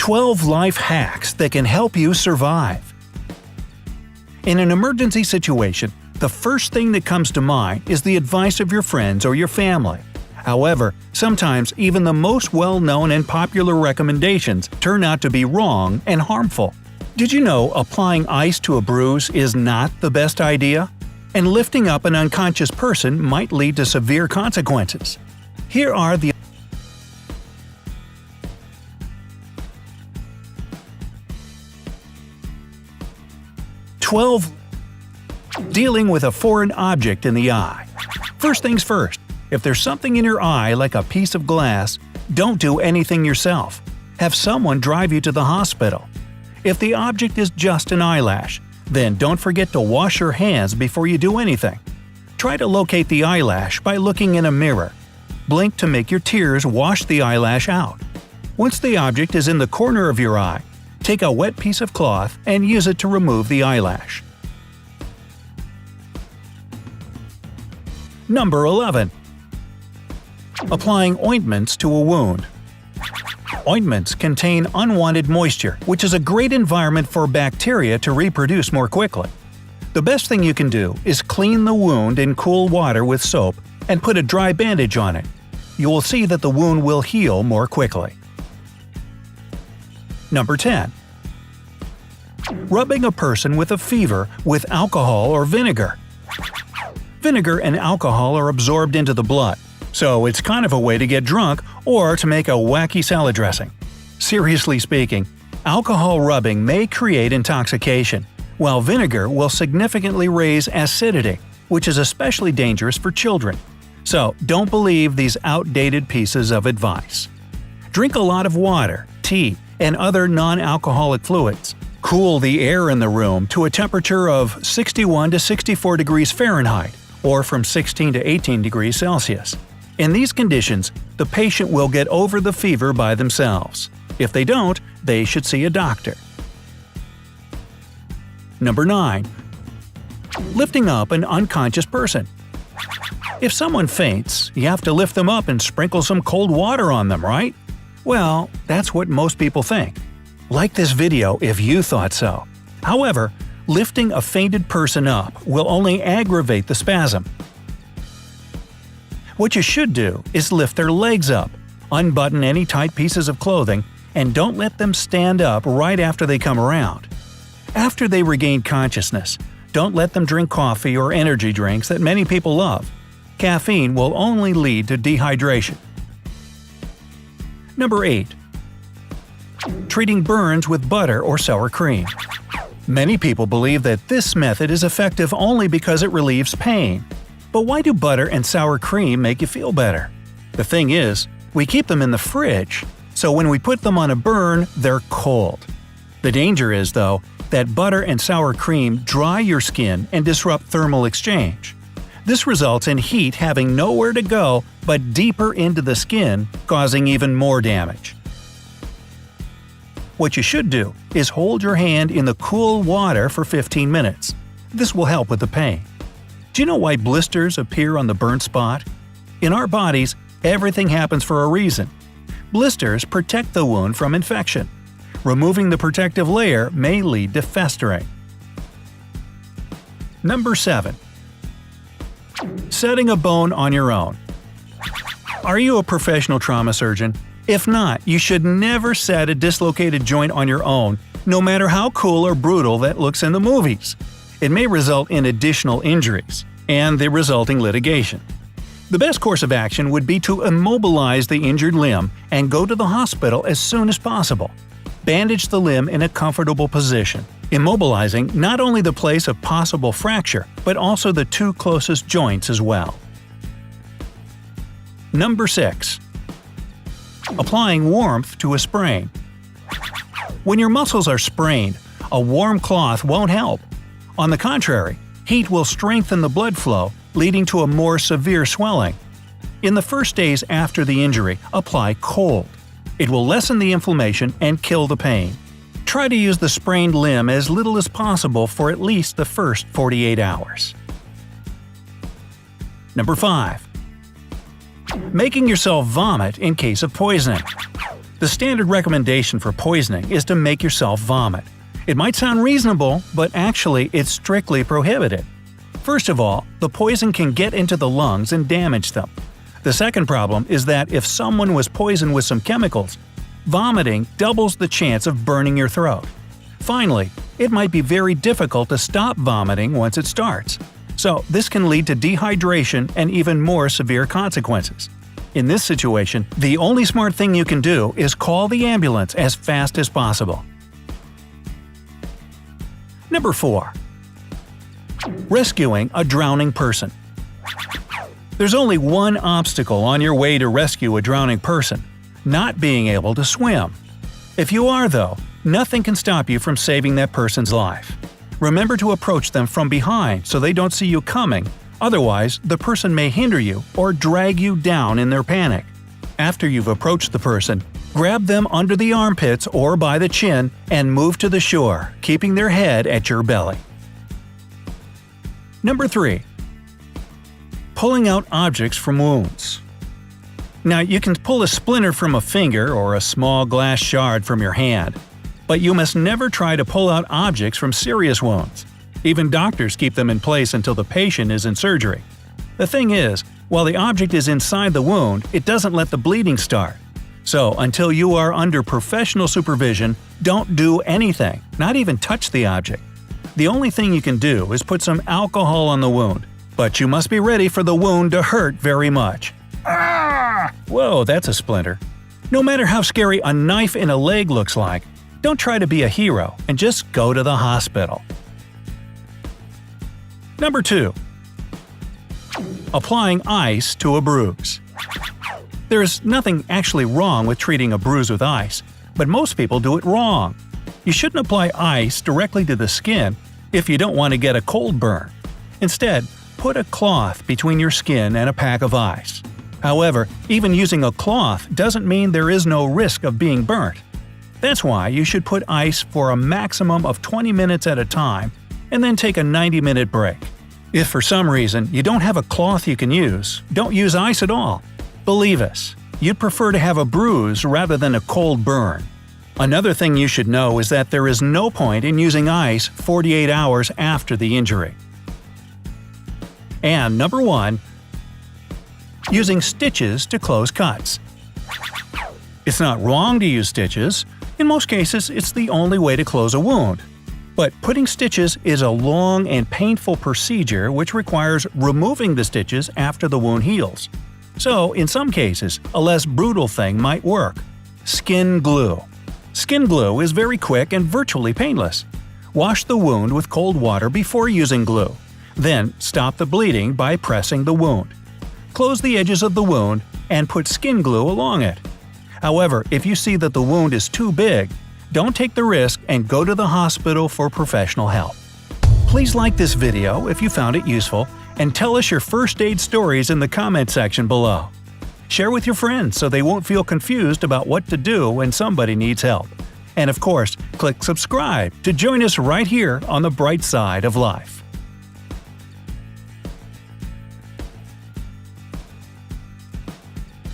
12 life hacks that can help you survive. In an emergency situation, the first thing that comes to mind is the advice of your friends or your family. However, sometimes even the most well-known and popular recommendations turn out to be wrong and harmful. Did you know applying ice to a bruise is not the best idea? And lifting up an unconscious person might lead to severe consequences. Here are the 12 dealing with a foreign object in the eye. First things first, if there's something in your eye like a piece of glass, don't do anything yourself. Have someone drive you to the hospital. If the object is just an eyelash, then don't forget to wash your hands before you do anything. Try to locate the eyelash by looking in a mirror. Blink to make your tears wash the eyelash out. Once the object is in the corner of your eye, take a wet piece of cloth and use it to remove the eyelash. Number 11. Applying ointments to a wound. Ointments contain unwanted moisture, which is a great environment for bacteria to reproduce more quickly. The best thing you can do is clean the wound in cool water with soap and put a dry bandage on it. You will see that the wound will heal more quickly. Number 10. Rubbing a person with a fever with alcohol or vinegar. Vinegar and alcohol are absorbed into the blood, so it's kind of a way to get drunk or to make a wacky salad dressing. Seriously speaking, alcohol rubbing may create intoxication, while vinegar will significantly raise acidity, which is especially dangerous for children. So don't believe these outdated pieces of advice. Drink a lot of water, tea, and other non-alcoholic fluids. Cool the air in the room to a temperature of 61 to 64 degrees Fahrenheit, or from 16 to 18 degrees Celsius. In these conditions, the patient will get over the fever by themselves. If they don't, they should see a doctor. Number 9. Lifting up an unconscious person. If someone faints, you have to lift them up and sprinkle some cold water on them, right? Well, that's what most people think. Like this video if you thought so. However, lifting a fainted person up will only aggravate the spasm. What you should do is lift their legs up, unbutton any tight pieces of clothing, and don't let them stand up right after they come around. After they regain consciousness, don't let them drink coffee or energy drinks that many people love. Caffeine will only lead to dehydration. Number 8. Treating burns with butter or sour cream. Many people believe that this method is effective only because it relieves pain. But why do butter and sour cream make you feel better? The thing is, we keep them in the fridge, so when we put them on a burn, they're cold. The danger is, though, that butter and sour cream dry your skin and disrupt thermal exchange. This results in heat having nowhere to go but deeper into the skin, causing even more damage. What you should do is hold your hand in the cool water for 15 minutes. This will help with the pain. Do you know why blisters appear on the burnt spot? In our bodies, everything happens for a reason. Blisters protect the wound from infection. Removing the protective layer may lead to festering. Number 7. Setting a bone on your own. Are you a professional trauma surgeon? If not, you should never set a dislocated joint on your own, no matter how cool or brutal that looks in the movies. It may result in additional injuries and the resulting litigation. The best course of action would be to immobilize the injured limb and go to the hospital as soon as possible. Bandage the limb in a comfortable position, immobilizing not only the place of possible fracture, but also the two closest joints as well. Number 6. Applying warmth to a sprain. When your muscles are sprained, a warm cloth won't help. On the contrary, heat will strengthen the blood flow, leading to a more severe swelling. In the first days after the injury, apply cold. It will lessen the inflammation and kill the pain. Try to use the sprained limb as little as possible for at least the first 48 hours. Number 5. Making yourself vomit in case of poisoning. The standard recommendation for poisoning is to make yourself vomit. It might sound reasonable, but actually it's strictly prohibited. First of all, the poison can get into the lungs and damage them. The second problem is that if someone was poisoned with some chemicals, vomiting doubles the chance of burning your throat. Finally, it might be very difficult to stop vomiting once it starts. So this can lead to dehydration and even more severe consequences. In this situation, the only smart thing you can do is call the ambulance as fast as possible. Number 4. Rescuing a drowning person. There's only one obstacle on your way to rescue a drowning person: not being able to swim. If you are, though, nothing can stop you from saving that person's life. Remember to approach them from behind so they don't see you coming, otherwise the person may hinder you or drag you down in their panic. After you've approached the person, grab them under the armpits or by the chin and move to the shore, keeping their head at your belly. Number 3. Pulling out objects from wounds. Now, you can pull a splinter from a finger or a small glass shard from your hand, but you must never try to pull out objects from serious wounds. Even doctors keep them in place until the patient is in surgery. The thing is, while the object is inside the wound, it doesn't let the bleeding start. So, until you are under professional supervision, don't do anything, not even touch the object. The only thing you can do is put some alcohol on the wound, but you must be ready for the wound to hurt very much. Ah! Whoa, that's a splinter. No matter how scary a knife in a leg looks like, don't try to be a hero and just go to the hospital. Number 2. Applying ice to a bruise. There is nothing actually wrong with treating a bruise with ice, but most people do it wrong. You shouldn't apply ice directly to the skin if you don't want to get a cold burn. Instead, put a cloth between your skin and a pack of ice. However, even using a cloth doesn't mean there is no risk of being burnt. That's why you should put ice for a maximum of 20 minutes at a time and then take a 90-minute break. If for some reason you don't have a cloth you can use, don't use ice at all. Believe us, you'd prefer to have a bruise rather than a cold burn. Another thing you should know is that there is no point in using ice 48 hours after the injury. And number 1. Using stitches to close cuts. It's not wrong to use stitches. In most cases, it's the only way to close a wound. But putting stitches is a long and painful procedure which requires removing the stitches after the wound heals. So, in some cases, a less brutal thing might work. Skin glue. Skin glue is very quick and virtually painless. Wash the wound with cold water before using glue. Then, stop the bleeding by pressing the wound. Close the edges of the wound and put skin glue along it. However, if you see that the wound is too big, don't take the risk and go to the hospital for professional help. Please like this video if you found it useful and tell us your first aid stories in the comment section below. Share with your friends so they won't feel confused about what to do when somebody needs help. And of course, click subscribe to join us right here on the bright side of life.